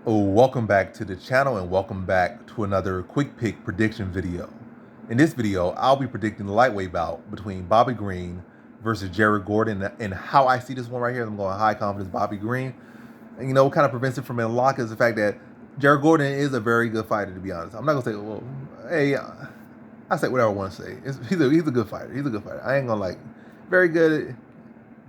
Oh, welcome back to the channel and welcome back to another quick pick prediction video. In this video, I'll be predicting the lightweight bout between Bobby Green versus Jared Gordon. And how I see this one right here, I'm going high confidence Bobby Green. And what kind of prevents it from being locked is the fact that Jared Gordon is a very good fighter, to be honest. I'm not going to say, well, hey, I say whatever I want to say. He's a good fighter. He's a good fighter. I ain't going to very good.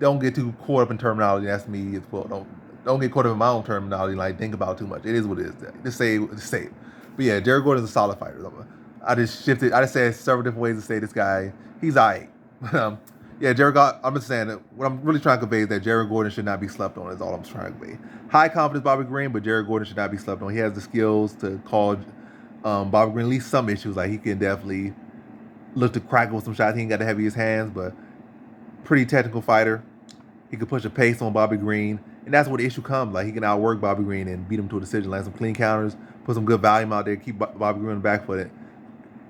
Don't get too caught up in terminology. That's me as well. Don't get caught up in my own terminology. Think about it too much. It is what it is. Just say it. But yeah, Jared Gordon's a solid fighter. I just shifted. I just said several different ways to say this guy. He's alright. Yeah, I'm just saying that what I'm really trying to convey is that Jared Gordon should not be slept on. Is all I'm trying to convey. High confidence Bobby Green, but Jared Gordon should not be slept on. He has the skills to cause Bobby Green at least some issues. He can definitely look to crack with some shots. He ain't got the heaviest hands, but pretty technical fighter. He could push a pace on Bobby Green, and that's where the issue comes. He can outwork Bobby Green and beat him to a decision, land some clean counters, put some good volume out there, keep Bobby Green on the back foot,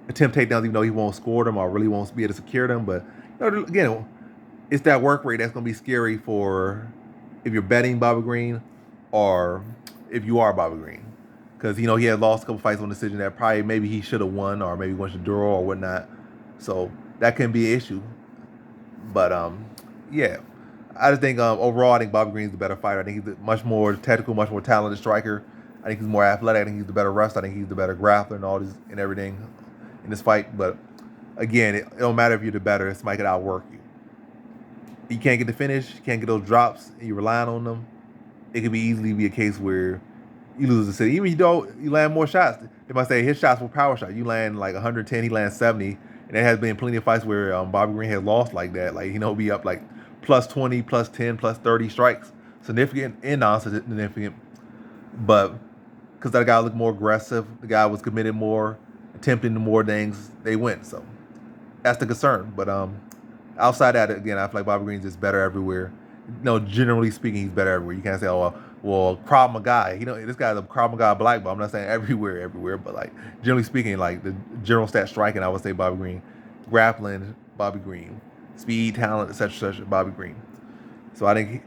attempt takedowns even though he won't score them or really won't be able to secure them. But again, it's that work rate that's going to be scary for if you're betting Bobby Green or if you are Bobby Green, because he had lost a couple fights on decision that probably maybe he should have won or maybe won to draw or whatnot. So that can be an issue. But yeah. I just think overall, I think Bobby Green's the better fighter. I think he's much more technical, much more talented striker. I think he's more athletic. I think he's the better wrestler. I think he's the better grappler and all this and everything in this fight. But again, it don't matter if you're the better. Somebody can outwork you. You can't get the finish. You can't get those drops. And you're relying on them. It could easily be a case where you lose the city. Even if you land more shots. They might say his shots were power shots. You land 110, he lands 70. And there has been plenty of fights where Bobby Green has lost like that. Be up plus 20, plus 10, plus 30 strikes. Significant and non-significant. But because that guy looked more aggressive, the guy was committed more, attempting more things, they win. So that's the concern. But outside that, again, I feel like Bobby Green's just better everywhere. Generally speaking, he's better everywhere. You can't say, oh, well, Krav Maga. This guy's a Krav Maga black belt. I'm not saying everywhere, but generally speaking, the general stat striking, I would say Bobby Green. Grappling, Bobby Green. Speed, talent, etc., Bobby Green. So I think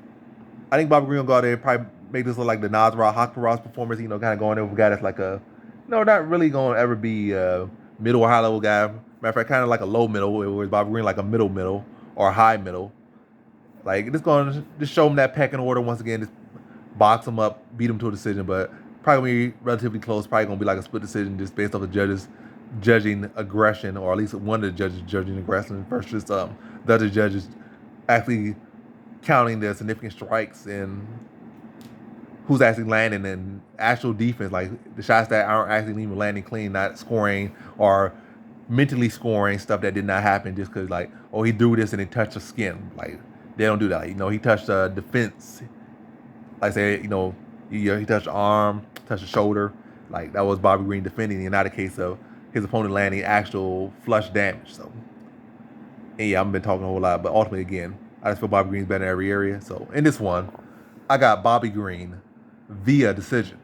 Bobby Green will go out there and probably make this look like the Nasrat Haqparast performance. Kind of going there with a guy that's not really going to ever be a middle or high level guy. Matter of fact, kind of like a low middle, whereas Bobby Green like a middle or a high middle. Just going to just show him that pecking order once again. Just box him up, beat him to a decision, but probably gonna be relatively close. Probably gonna be like a split decision just based off the judges judging aggression, or at least one of the judges judging aggression versus the other judges actually counting the significant strikes and who's actually landing and actual defense, the shots that aren't actually even landing clean, not scoring or mentally scoring stuff that did not happen just because he threw this and it touched the skin. They don't do that. He touched the defense. He touched the arm, touched the shoulder. That was Bobby Green defending, and not a case of his opponent landing actual flush damage. So, and yeah, I've been talking a whole lot, but ultimately, again, I just feel Bobby Green's better in every area. So, in this one, I got Bobby Green via decision.